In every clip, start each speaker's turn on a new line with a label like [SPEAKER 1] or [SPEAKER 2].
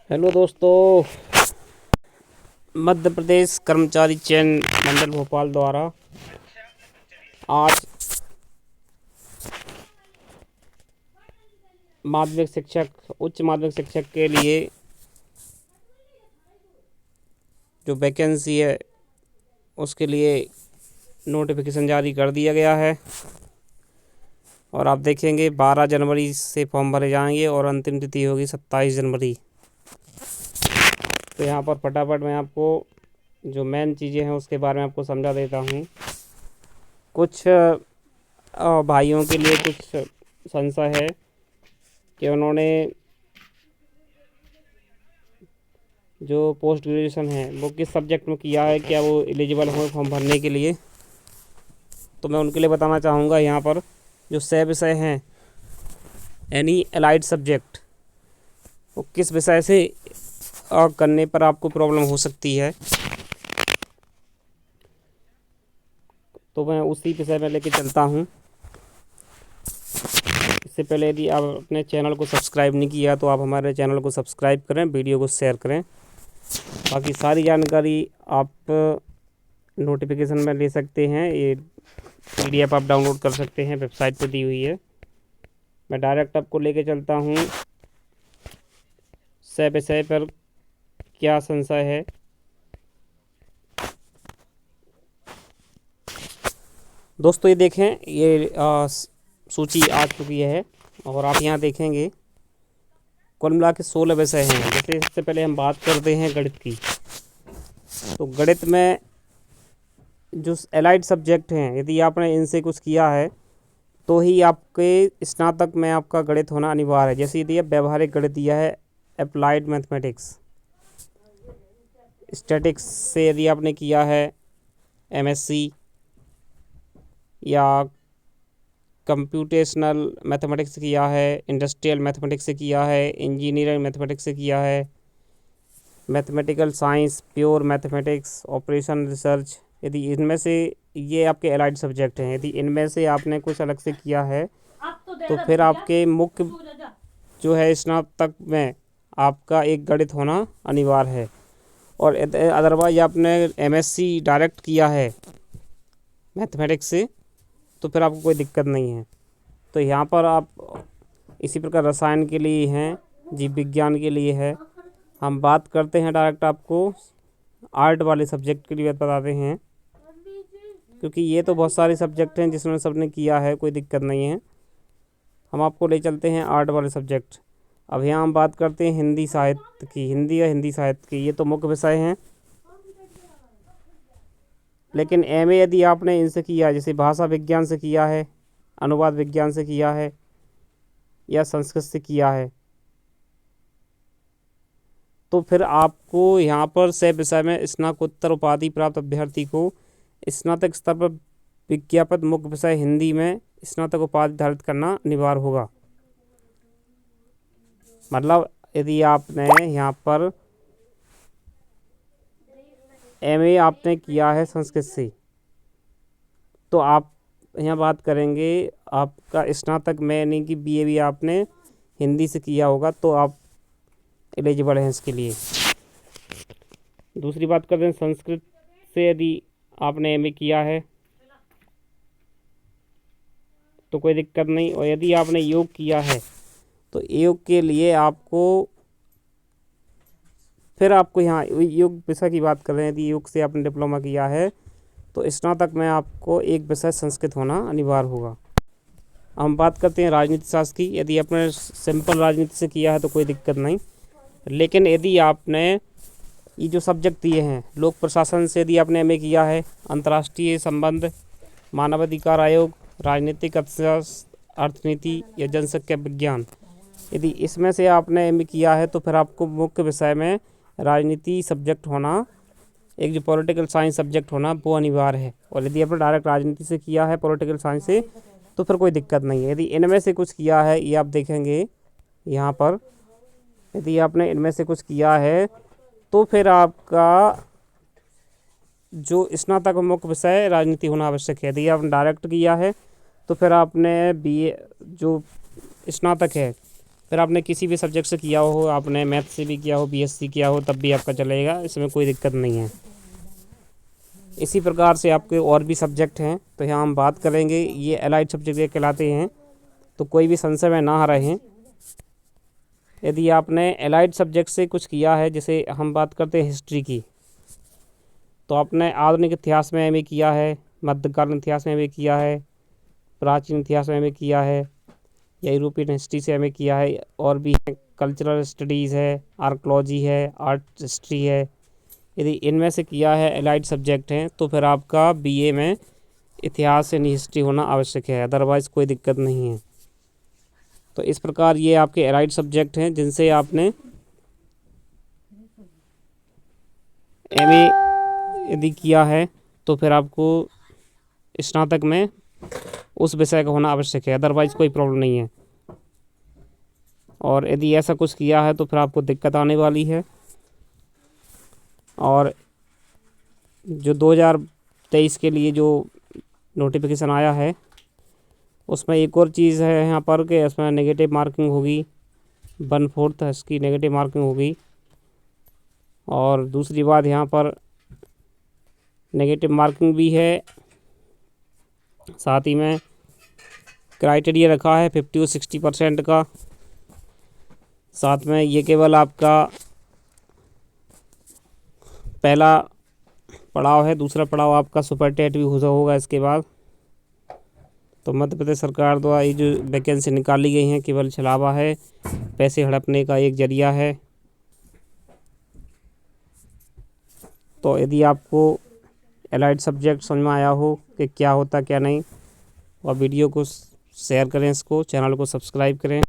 [SPEAKER 1] Hello दोस्तों। मध्य प्रदेश कर्मचारी चयन मंडल भोपाल द्वारा आज माध्यमिक शिक्षक उच्च माध्यमिक शिक्षक के लिए जो वैकेंसी है उसके लिए नोटिफिकेशन जारी कर दिया गया है और आप देखेंगे 12 जनवरी से फॉर्म भरे जाएंगे और अंतिम तिथि होगी 27 जनवरी। तो यहाँ पर फटाफट मैं आपको जो मेन चीज़ें हैं उसके बारे में आपको समझा देता हूँ। कुछ भाइयों के लिए कुछ संशय है कि उन्होंने जो पोस्ट ग्रेजुएशन है वो किस सब्जेक्ट में किया है, क्या वो एलिजिबल हो फॉर्म भरने के लिए। तो मैं उनके लिए बताना चाहूँगा यहाँ पर जो 6 विषय हैं एनी एलाइड सब्जेक्ट वो किस विषय से करने पर आपको प्रॉब्लम हो सकती है। तो मैं उसी विषय में लेके चलता हूँ। इससे पहले यदि आप अपने चैनल को सब्सक्राइब नहीं किया तो आप हमारे चैनल को सब्सक्राइब करें, वीडियो को शेयर करें। बाकी सारी जानकारी आप नोटिफिकेशन में ले सकते हैं। ये PDF आप डाउनलोड कर सकते हैं, वेबसाइट पे दी हुई है। मैं डायरेक्ट आपको लेके चलता हूँ विषय पर क्या संशय है। दोस्तों ये देखें, ये सूची आ चुकी है और आप यहाँ देखेंगे कुल मिला के 16 विषय हैं। जैसे इससे पहले हम बात करते हैं गणित की। तो गणित में जो एलाइड सब्जेक्ट हैं यदि आपने इनसे कुछ किया है तो ही आपके स्नातक में आपका गणित होना अनिवार्य है। जैसे यदि व्यवहारिक गणित दिया है, अप्लाइड मैथमेटिक्स, स्टैटिक्स से यदि आपने किया है MSc, या कंप्यूटेशनल मैथमेटिक्स से किया है, इंडस्ट्रियल मैथमेटिक्स से किया है, इंजीनियरिंग मैथमेटिक्स से किया है, mathematical science, pure mathematics, operation research, यदि इनमें से ये आपके एलाइड सब्जेक्ट हैं, यदि इनमें से आपने कुछ अलग से किया है तो फिर आपके मुख्य जो है स्नातक में आपका एक गणित होना अनिवार्य है। और अदरवाइज आपने MSc डायरेक्ट किया है मैथमेटिक्स से तो फिर आपको कोई दिक्कत नहीं है। तो यहाँ पर आप इसी प्रकार रसायन के लिए हैं, जीव विज्ञान के लिए है। हम बात करते हैं डायरेक्ट आपको आर्ट वाले सब्जेक्ट के लिए बताते हैं, क्योंकि ये तो बहुत सारे सब्जेक्ट हैं जिसमें सबने किया है, कोई दिक्कत नहीं है। हम आपको ले चलते हैं आर्ट वाले सब्जेक्ट। अब यहाँ हम बात करते हैं हिंदी साहित्य की, हिंदी या हिंदी साहित्य की, ये तो मुख्य विषय हैं। लेकिन MA यदि आपने इनसे किया, जैसे भाषा विज्ञान से किया है, अनुवाद विज्ञान से किया है या संस्कृत से किया है, तो फिर आपको यहाँ पर 6 विषय में स्नातकोत्तर उपाधि प्राप्त अभ्यर्थी को स्नातक स्तर पर विज्ञापित मुख्य विषय हिंदी में स्नातक उपाधि धारित करना अनिवार्य होगा। मतलब यदि आपने यहाँ पर MA आपने किया है संस्कृत से तो आप यहाँ बात करेंगे आपका स्नातक में, यानी कि BA भी आपने हिंदी से किया होगा तो आप एलिजिबल हैं इसके लिए। दूसरी बात करते हैं संस्कृत से यदि आपने MA किया है तो कोई दिक्कत नहीं। और यदि आपने योग किया है तो योग के लिए आपको फिर आपको यहाँ योग विषय की बात कर रहे हैं, यदि योग से आपने डिप्लोमा किया है तो स्नातक में आपको एक विषय संस्कृत होना अनिवार्य होगा। हम बात करते हैं राजनीति शास्त्र की। यदि आपने सिंपल राजनीति से किया है तो कोई दिक्कत नहीं, लेकिन यदि आपने ये जो सब्जेक्ट दिए हैं लोक प्रशासन से यदि आपने MA किया है, अंतर्राष्ट्रीय संबंध, मानवाधिकार आयोग, राजनीतिक अर्थशास्त्र, अर्थनीति या जनसंख्या विज्ञान, यदि इसमें से आपने MA किया है तो फिर आपको मुख्य विषय में राजनीति सब्जेक्ट होना, एक जो पॉलिटिकल साइंस सब्जेक्ट होना वो अनिवार्य है। और यदि आपने डायरेक्ट राजनीति से किया है पॉलिटिकल साइंस से तो फिर कोई दिक्कत नहीं है। यदि इनमें से कुछ किया है, ये आप देखेंगे यहाँ पर, यदि आपने इनमें से कुछ किया है तो फिर आपका जो स्नातक मुख्य विषय राजनीति होना आवश्यक है। यदि आपने डायरेक्ट किया है तो फिर आपने BA जो स्नातक है फिर आपने किसी भी सब्जेक्ट से किया हो, आपने मैथ से भी किया हो, बीएससी किया हो, तब भी आपका चलेगा, इसमें कोई दिक्कत नहीं है। इसी प्रकार से आपके और भी सब्जेक्ट हैं, तो यहाँ हम बात करेंगे, ये एलाइड सब्जेक्ट कहलाते हैं। तो कोई भी संशय में ना रहें, यदि आपने एलाइड सब्जेक्ट से कुछ किया है, जैसे हम बात करते हैं हिस्ट्री की, तो आपने आधुनिक इतिहास में एमए किया है, मध्यकालीन इतिहास में एमए किया है, प्राचीन इतिहास में एमए किया है, या यूरोपियन हिस्ट्री से एमए किया है, और भी है, कल्चरल स्टडीज़ है, आर्कोलॉजी है, आर्ट हिस्ट्री है, यदि इनमें से किया है, एलाइड सब्जेक्ट हैं, तो फिर आपका बीए में इतिहास यानी हिस्ट्री होना आवश्यक है, अदरवाइज़ कोई दिक्कत नहीं है। तो इस प्रकार ये आपके एलाइड सब्जेक्ट हैं जिनसे आपने एमए यदि किया है, तो फिर आपको स्नातक में उस विषय का होना आवश्यक है, अदरवाइज़ कोई प्रॉब्लम नहीं है। और यदि ऐसा कुछ किया है तो फिर आपको दिक्कत आने वाली है। और जो 2023 के लिए जो नोटिफिकेशन आया है, उसमें एक और चीज़ है यहाँ पर कि इसमें नेगेटिव मार्किंग होगी, 1/4 इसकी नेगेटिव मार्किंग होगी। और दूसरी बात, यहाँ पर नेगेटिव मार्किंग भी है, साथ ही में क्राइटेरिया रखा है 50 और 60% का। साथ में ये केवल आपका पहला पड़ाव है, दूसरा पड़ाव आपका सुपर टेट भी होगा इसके बाद। तो मध्य प्रदेश सरकार द्वारा ये जो वैकेंसी निकाली गई हैं केवल छलावा है, पैसे हड़पने का एक जरिया है। तो यदि आपको एलाइड सब्जेक्ट समझ में आया हो कि क्या होता क्या नहीं, और वीडियो को शेयर करें, इसको चैनल को सब्सक्राइब करें।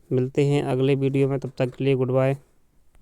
[SPEAKER 1] मिलते हैं अगले वीडियो में, तब तक के लिए गुड बाय।